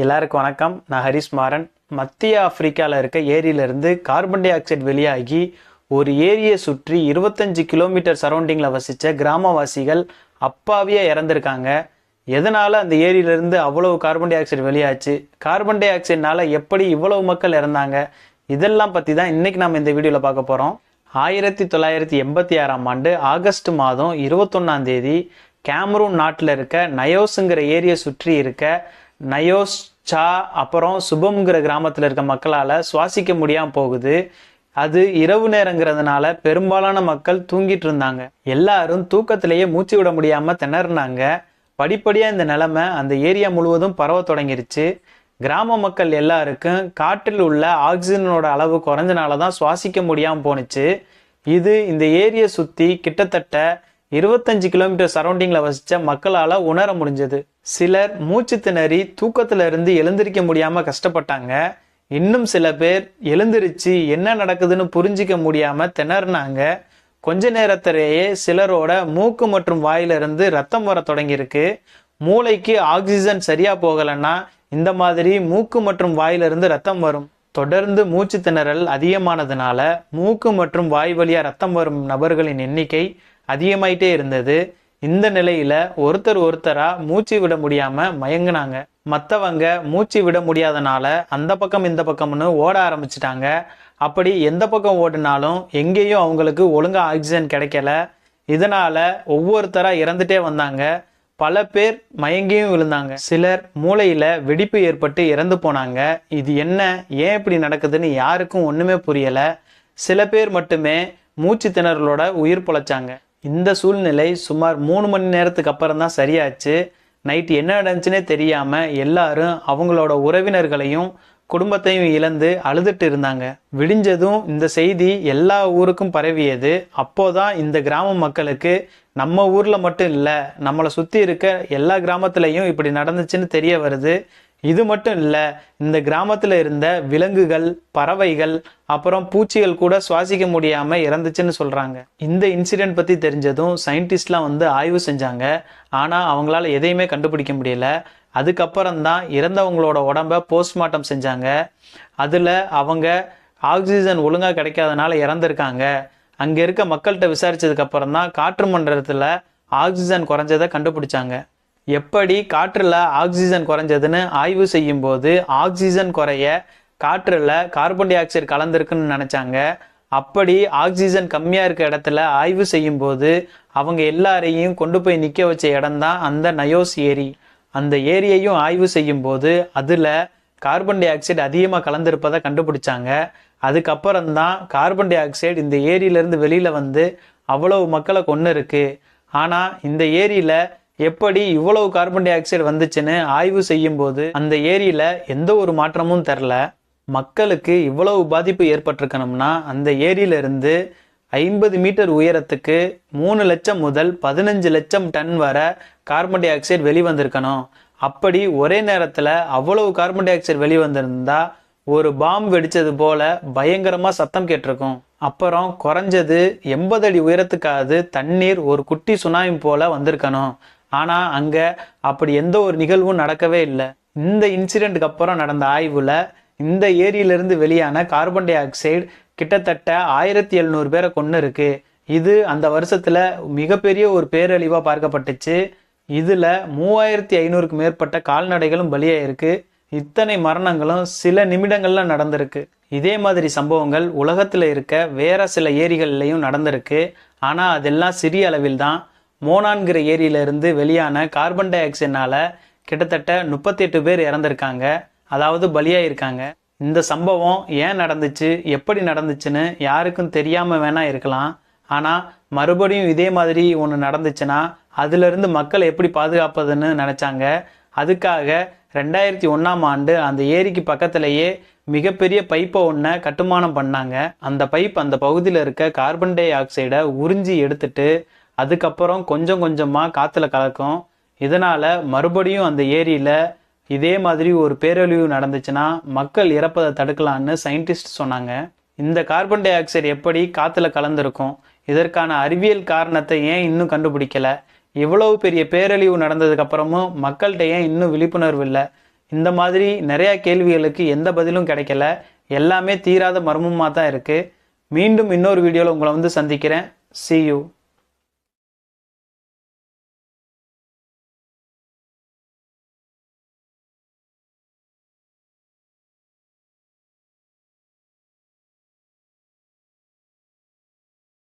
எல்லாருக்கும் வணக்கம். நான் ஹரிஷ் மாறன். மத்திய ஆப்பிரிக்காவில் இருக்க ஏரியிலிருந்து கார்பன் டை ஆக்சைடு வெளியாகி ஒரு ஏரியை சுற்றி 25 கிலோமீட்டர் சரௌண்டிங்கில் வசித்த கிராமவாசிகள் அப்பாவியாக இறந்துருக்காங்க. எதனால் அந்த ஏரியிலிருந்து அவ்வளவு கார்பன் டை ஆக்சைடு வெளியாச்சு, கார்பன் டை ஆக்சைடுனால எப்படி இவ்வளவு மக்கள் இறந்தாங்க, இதெல்லாம் பற்றி தான் இன்றைக்கி நம்ம இந்த வீடியோவில் பார்க்க போகிறோம். 1986ஆம் ஆண்டு ஆகஸ்ட் மாதம் 21ஆம் தேதி கேமரூன் நாட்டில் இருக்க நயோஸுங்கிற ஏரியை சுற்றி இருக்க நயோஸ் சா அப்புறம் சுபம்ங்கிற கிராமத்தில் இருக்க மக்களால் சுவாசிக்க முடியாமல் போகுது. அது இரவு நேரங்கிறதுனால பெரும்பாலான மக்கள் தூங்கிட்டு இருந்தாங்க. எல்லாரும் தூக்கத்திலேயே மூச்சு விட முடியாமல் திணறினாங்க. படிப்படியாக இந்த நிலைமை அந்த ஏரியா முழுவதும் பரவ தொடங்கிருச்சு. கிராம மக்கள் எல்லாருக்கும் காற்றில் உள்ள ஆக்சிஜனோட அளவு குறைஞ்சனால தான் சுவாசிக்க முடியாமல் போணுச்சு. இது இந்த ஏரியை சுற்றி கிட்டத்தட்ட 25 கிலோமீட்டர் சரௌண்டிங்கில் வசித்த மக்களால் உணர முடிஞ்சது. சிலர் மூச்சு திணறி தூக்கத்தில் இருந்து எழுந்திருக்க முடியாமல் கஷ்டப்பட்டாங்க. இன்னும் சில பேர் எழுந்திருச்சு என்ன நடக்குதுன்னு புரிஞ்சிக்க முடியாமல் திணறினாங்க. கொஞ்ச நேரத்திலேயே சிலரோட மூக்கு மற்றும் வாயிலிருந்து ரத்தம் வர தொடங்கியிருக்கு. மூளைக்கு ஆக்சிஜன் சரியாக போகலைன்னா இந்த மாதிரி மூக்கு மற்றும் வாயிலிருந்து ரத்தம் வரும். தொடர்ந்து மூச்சு திணறல் அதிகமானதுனால மூக்கு மற்றும் வாய் வழியாக ரத்தம் வரும் நபர்களின் எண்ணிக்கை அதிகமாயிட்டே இருந்தது. இந்த நிலையில ஒருத்தரா மூச்சு விட முடியாம மயங்கினாங்க. மற்றவங்க மூச்சு விட முடியாதனால அந்த பக்கம் இந்த பக்கம்னு ஓட ஆரம்பிச்சிட்டாங்க. அப்படி எந்த பக்கம் ஓடினாலும் எங்கேயும் அவங்களுக்கு ஒழுங்கா ஆக்சிஜன் கிடைக்கல. இதனால ஒவ்வொருத்தரா இறந்துட்டே வந்தாங்க. பல பேர் மயங்கியும் விழுந்தாங்க. சிலர் மூளையில வெடிப்பு ஏற்பட்டு இறந்து போனாங்க. இது என்ன, ஏன் இப்படி நடக்குதுன்னு யாருக்கும் ஒண்ணுமே புரியல. சில பேர் மட்டுமே மூச்சு திணறலோட உயிர் பொழைச்சாங்க. இந்த சூழ்நிலை சுமார் 3 மணி நேரத்துக்கு அப்புறம் தான் சரியாச்சு. நைட்டு என்ன நடந்துச்சுன்னே தெரியாம எல்லாரும் அவங்களோட உறவினர்களையும் குடும்பத்தையும் இழந்து அழுதுட்டு இருந்தாங்க. விடிஞ்சதும் இந்த செய்தி எல்லா ஊருக்கும் பரவியது. அப்போதான் இந்த கிராம மக்களுக்கு நம்ம ஊர்ல மட்டும் இல்லை, நம்மளை சுற்றி இருக்க எல்லா கிராமத்துலையும் இப்படி நடந்துச்சுன்னு தெரிய வருது. இது மட்டும் இல்லை, இந்த கிராமத்தில் இருந்த விலங்குகள், பறவைகள், அப்புறம் பூச்சிகள் கூட சுவாசிக்க முடியாமல் இறந்துச்சுன்னு சொல்கிறாங்க. இந்த இன்சிடென்ட் பற்றி தெரிஞ்சதும் சயின்டிஸ்ட்லாம் வந்து ஆய்வு செஞ்சாங்க. ஆனால் அவங்களால எதையுமே கண்டுபிடிக்க முடியல. அதுக்கப்புறம்தான் இறந்தவங்களோட உடம்ப போஸ்ட்மார்ட்டம் செஞ்சாங்க. அதில் அவங்க ஆக்சிஜன் ஒழுங்காக கிடைக்காதனால இறந்துருக்காங்க. அங்கே இருக்க மக்கள்கிட்ட விசாரித்ததுக்கப்புறம் தான் காற்று மண்டலத்தில் ஆக்சிஜன் குறைஞ்சதை கண்டுபிடிச்சாங்க. எப்படி காற்றில் ஆக்சிஜன் குறைஞ்சதுன்னு ஆய்வு செய்யும்போது ஆக்சிஜன் குறைய காற்றில் கார்பன் டை ஆக்சைடு கலந்துருக்குன்னு நினச்சாங்க. அப்படி ஆக்சிஜன் கம்மியாக இருக்க இடத்துல ஆய்வு செய்யும்போது அவங்க எல்லாரையும் கொண்டு போய் நிற்க வச்ச இடம்தான் அந்த நயோஸ் ஏரி. அந்த ஏரியையும் ஆய்வு செய்யும்போது அதில் கார்பன் டை ஆக்சைடு அதிகமாக கலந்துருப்பதை கண்டுபிடிச்சாங்க. அதுக்கப்புறம்தான் கார்பன் டை ஆக்சைடு இந்த ஏரியிலேருந்து வெளியில் வந்து அவ்வளவு மக்களை கொன்று இருக்கு. ஆனால் இந்த ஏரியில் எப்படி இவ்வளவு கார்பன் டை ஆக்சைடு வந்துச்சுன்னு ஆய்வு செய்யும்போது அந்த ஏரியில எந்த ஒரு மாற்றமும் தெரில. மக்களுக்கு இவ்வளவு பாதிப்பு ஏற்பட்டிருக்கணும்னா அந்த ஏரியிலிருந்து 50 மீட்டர் உயரத்துக்கு 3 லட்சம் முதல் 15 லட்சம் டன் வரை கார்பன் டை ஆக்சைடு வெளிவந்திருக்கணும். அப்படி ஒரே நேரத்தில் அவ்வளவு கார்பன் டை ஆக்சைடு வெளிவந்திருந்தா ஒரு பாம்பு வெடிச்சது போல பயங்கரமா சத்தம் கேட்டிருக்கும். அப்புறம் குறைஞ்சது 80 அடி உயரத்துக்காவது தண்ணீர் ஒரு குட்டி சுனாமி போல வந்திருக்கணும். ஆனால் அங்கே அப்படி எந்த ஒரு நிகழ்வும் நடக்கவே இல்லை. இந்த இன்சிடெண்ட்டுக்கு அப்புறம் நடந்த ஆய்வில் இந்த ஏரியிலிருந்து வெளியான கார்பன் டை ஆக்சைடு கிட்டத்தட்ட 1700 பேரை கொண்டு இருக்கு. இது அந்த வருஷத்தில் மிகப்பெரிய ஒரு பேரழிவாக பார்க்கப்பட்டுச்சு. இதில் 3500க்கு மேற்பட்ட கால்நடைகளும் பலியாயிருக்கு. இத்தனை மரணங்களும் சில நிமிடங்கள்ல நடந்திருக்கு. இதே மாதிரி சம்பவங்கள் உலகத்தில் இருக்க வேற சில ஏரிகள்லையும் நடந்திருக்கு. ஆனால் அதெல்லாம் சிறிய அளவில் தான். மோனான்கிற ஏரியிலிருந்து வெளியான கார்பன் டை ஆக்சைடுனால கிட்டத்தட்ட 38 பேர் இறந்திருக்காங்க, அதாவது பலியாயிருக்காங்க. இந்த சம்பவம் ஏன் நடந்துச்சு, எப்படி நடந்துச்சுன்னு யாருக்கும் தெரியாமல் வேணா இருக்கலாம். ஆனால் மறுபடியும் இதே மாதிரி ஒன்று நடந்துச்சுன்னா அதிலிருந்து மக்களை எப்படி பாதுகாப்பதுன்னு நினச்சாங்க. அதுக்காக 2001ஆம் ஆண்டு அந்த ஏரிக்கு பக்கத்திலேயே மிகப்பெரிய பைப்பை ஒன்றை கட்டுமானம் பண்ணாங்க. அந்த பைப் அந்த பகுதியில் இருக்க கார்பன் டை ஆக்சைடை உறிஞ்சி எடுத்துட்டு அதுக்கப்புறம் கொஞ்சம் கொஞ்சமாக காற்றுல கலக்கும். இதனால் மறுபடியும் அந்த ஏரியில் இதே மாதிரி ஒரு பேரழிவு நடந்துச்சுன்னா மக்கள் இறப்பதை தடுக்கலான்னு சயின்டிஸ்ட் சொன்னாங்க. இந்த கார்பன் டை ஆக்சைடு எப்படி காற்றுல கலந்துருக்கும், இதற்கான அறிவியல் காரணத்தை ஏன் இன்னும் கண்டுபிடிக்கல, இவ்வளவு பெரிய பேரழிவு நடந்ததுக்கு அப்புறமும் மக்கள்கிட்ட ஏன் இன்னும் விழிப்புணர்வு இல்லை, இந்த மாதிரி நிறைய கேள்விகளுக்கு எந்த பதிலும் கிடைக்கல. எல்லாமே தீராத மர்மமாக தான் இருக்குது. மீண்டும் இன்னொரு வீடியோவில் உங்களை வந்து சந்திக்கிறேன். See you.